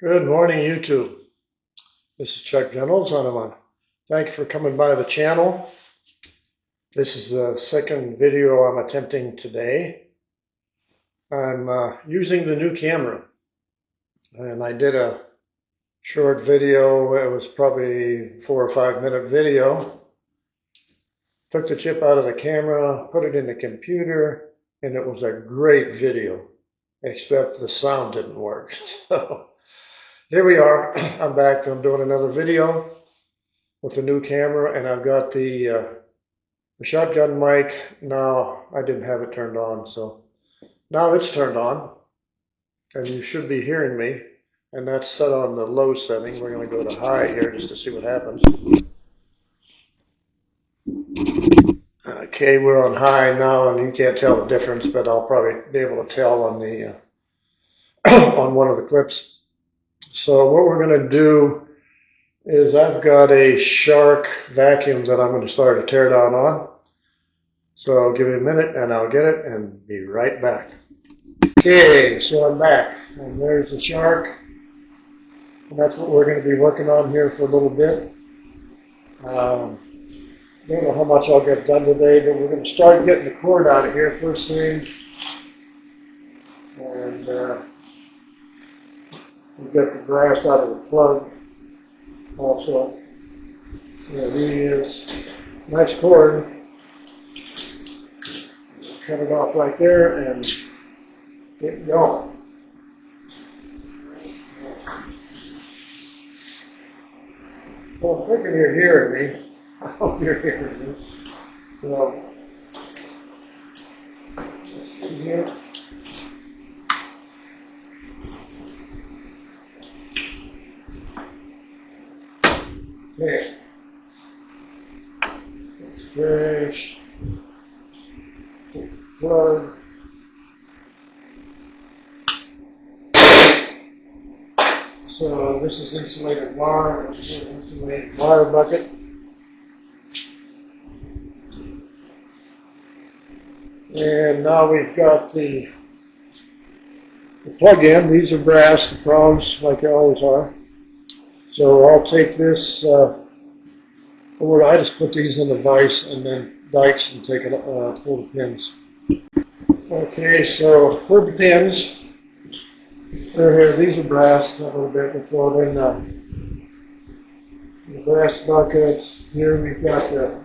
Good morning, YouTube. This is Chuck Reynolds on. Thank you for coming by the channel. This is the second video I'm attempting today. I'm using the new camera, and I did a short video. It was probably 4 or 5 minute video. Took the chip out of the camera, put it in the computer, and it was a great video, except the sound didn't work. So here we are. I'm back. I'm doing another video with the new camera, and I've got the shotgun mic. Now, I didn't have it turned on, so now it's turned on, and you should be hearing me, and that's set on the low setting. We're going to go to high here just to see what happens. Okay, we're on high now, and you can't tell the difference, but I'll probably be able to tell on the on one of the clips. So what we're going to do is I've got a Shark vacuum that I'm going to start a teardown on. So give me a minute and I'll get it and be right back. Okay, so I'm back, and there's the Shark, and that's what we're going to be working on here for a little bit. Don't know how much I'll get done today, but we're going to start getting the cord out of here first thing. And we've got the brass out of the plug also. There he is. Nice cord. Cut it off right there and get going. Well, I'm thinking you're hearing me. I hope you're hearing me. So, let's see here. Okay. Let's trash. Plug. So this is insulated wire. This is an insulated wire bucket. And now we've got the plug-in. These are brass, the prongs, like they always are. So I'll take this, or I just put these in the vise and then dikes and take it, pull the pins. Okay, so for the pins, they're here. These are brass a little bit. We throw it in the brass bucket. Here we've got the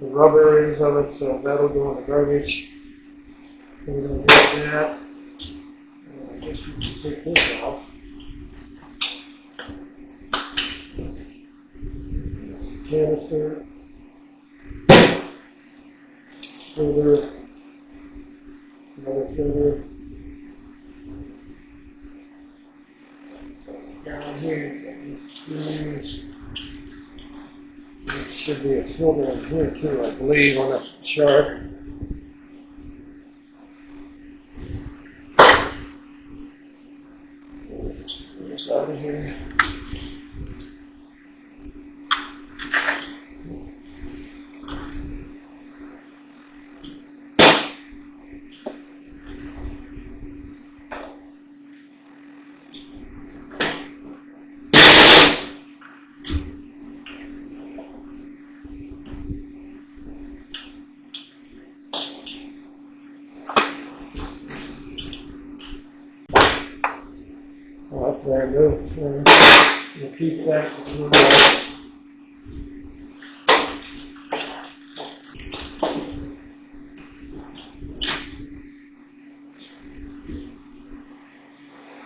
rubber ends of it, so that'll go in the garbage. We're going to get that. I guess we can take this off. That's the canister. Filter. Another filter. Down here, you got these screws. There should be a filter in here too, I believe, on a Shark. Get this out of here. Oh, that's brand new. We'll keep that for tomorrow.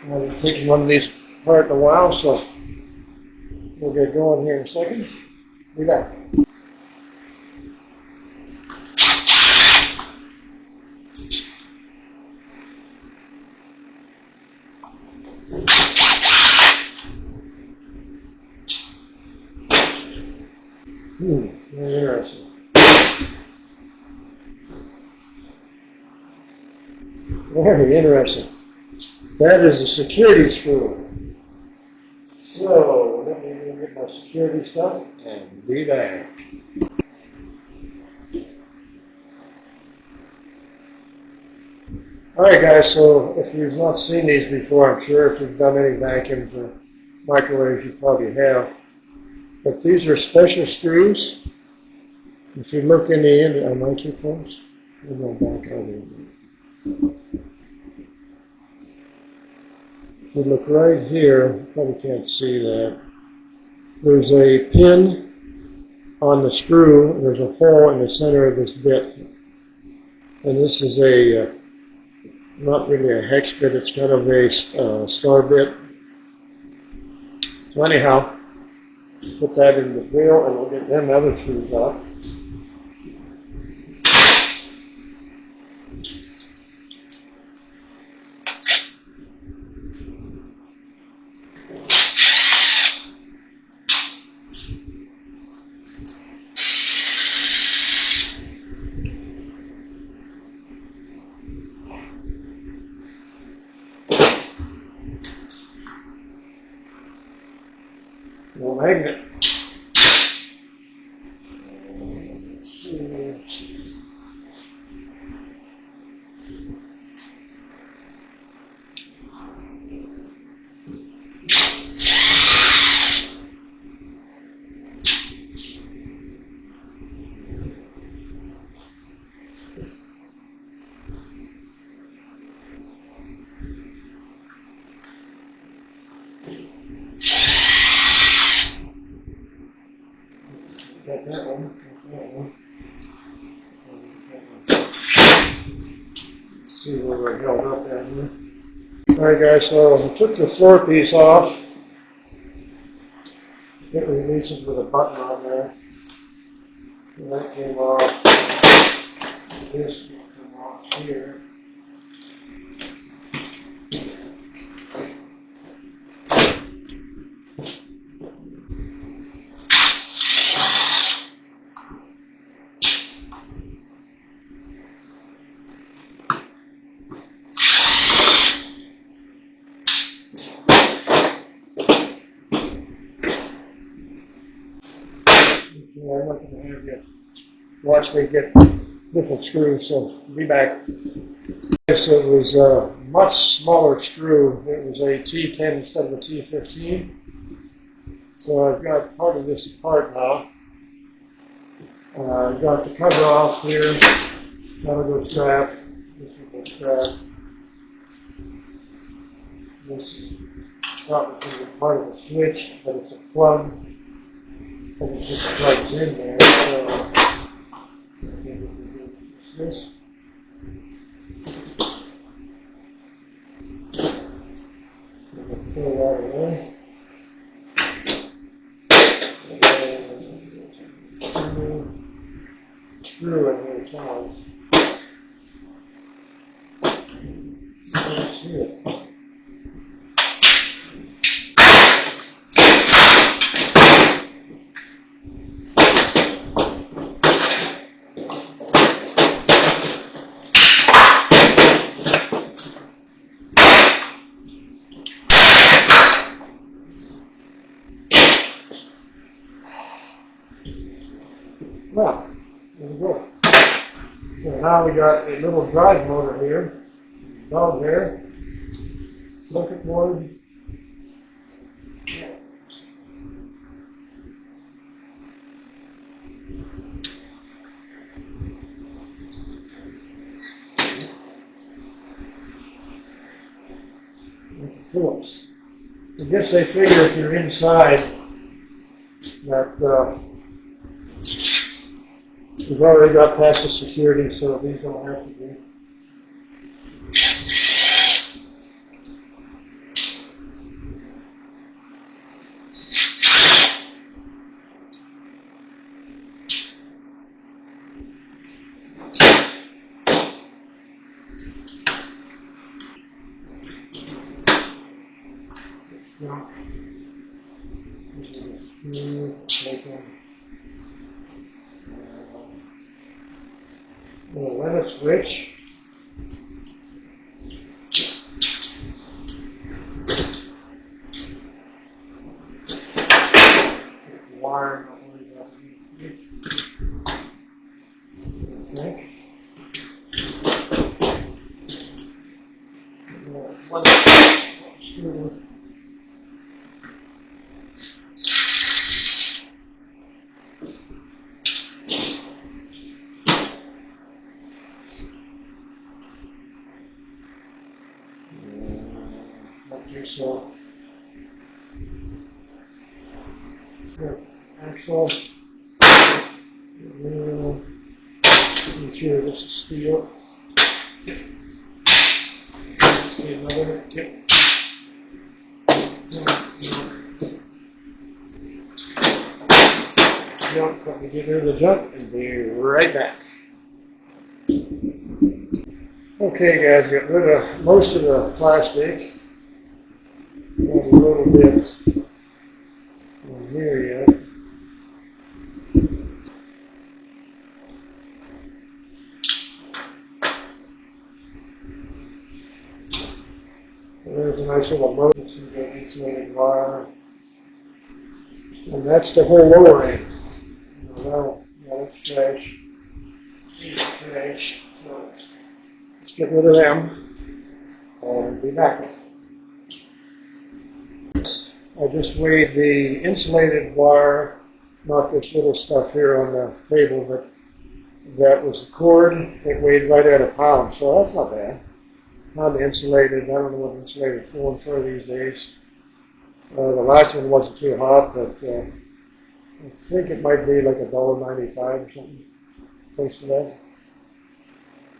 I haven't taken one of these apart in a while, so we'll get going here in a second. Be back. Very interesting. Very interesting. That is a security screw. So, let me go get my security stuff and be back. Alright guys, so if you've not seen these before, I'm sure if you've done any vacuums or microwaves, you probably have. But these are special screws. If you look in the end, am I too close? We'll go back out here. If you look right here, you probably can't see that. There's a pin on the screw, and there's a hole in the center of this bit. And this is a, not really a hex bit, it's kind of a star bit. So anyhow, put that in the wheel and we'll get them other screws out. Little magnet. Let's see. Got that one. Let's see where we're held up at here. Alright guys, so we took the floor piece off. It releases with a button on there. And that came off. This will come off here. Yeah, I'm not going to have you watch me get different screws, so be back. Yes, it was a much smaller screw. It was a T10 instead of a T15. So I've got part of this apart now. I've got the cover off here. That'll go scrap. This will go scrap. This is probably part of the switch, but it's a plug. And it just plugs in there. So I think it's this. Let's throw that away. Screw in here somewhere. Let's see it. Well, there we go. So now we got a little drive motor here, dog there, circuit board. Phillips. I guess they figure if you're inside that we've already got past the security, so these don't have to be. Little limit switch. Wire. Okay. So, axle. Make sure this is steel. See another. Yep. Jump, let me get rid of the jump and be right back. Okay guys, get rid of most of the plastic and a little bit on here yet. There's a nice little motor, it's going to get insulated wire. And that's the whole lower end. Well, that's trash. These are trash. So let's get rid of them and be back. I just weighed the insulated wire, not this little stuff here on the table, but that was the cord. It weighed right at a pound, so that's not bad. Not insulated. I don't know what insulated is going for these days. The last one wasn't too hot, but I think it might be like $1.95 or something, close to that.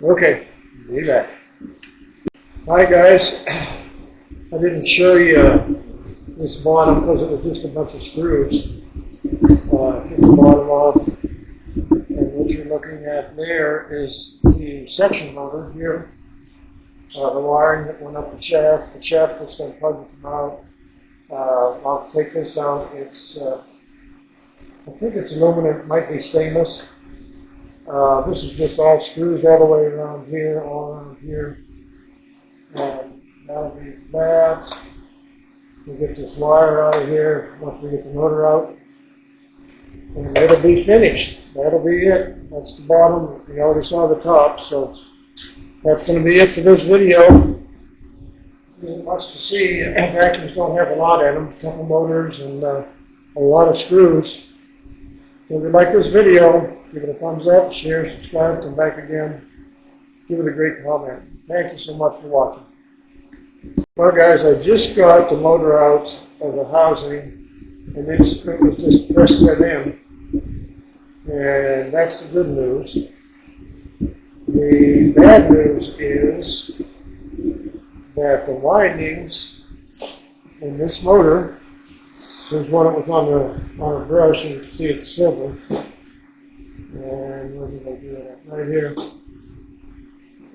Okay, be back. Hi guys, I didn't show you this bottom because it was just a bunch of screws. Get the bottom off, and what you're looking at there is the section motor here. The wiring that went up the shaft that's going to plug it out. I'll take this out. It's, I think it's aluminum, it might be stainless. This is just all screws all the way around here, all around here. That'll be that. We'll get this wire out of here once we get the motor out. And it'll be finished. That'll be it. That's the bottom. You already saw the top, so that's going to be it for this video. There's much to see. Vacuums don't have a lot in them. A couple motors and a lot of screws. So if you like this video, give it a thumbs up, share, subscribe, come back again. Give it a great comment. Thank you so much for watching. Well guys, I just got the motor out of the housing and it was just pressed that in. And that's the good news. The bad news is that the windings in this motor, there's one that was on a brush, and you can see it's silver. And where did I do that? Right here.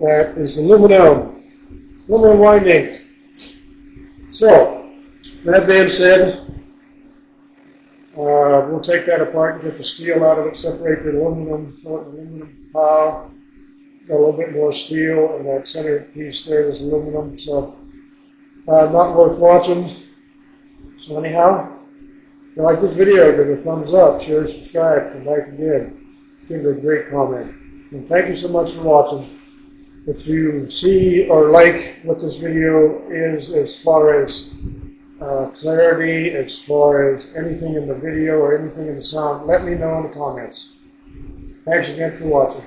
That is aluminum windings. So, that being said, we'll take that apart and get the steel out of it, separate the aluminum, throw it in aluminum pile. Got a little bit more steel, and that center piece there is aluminum, so not worth watching. So anyhow, if you like this video, give it a thumbs up, share, subscribe, come back again, give it a great comment. And thank you so much for watching. If you see or like what this video is as far as clarity, as far as anything in the video or anything in the sound, let me know in the comments. Thanks again for watching.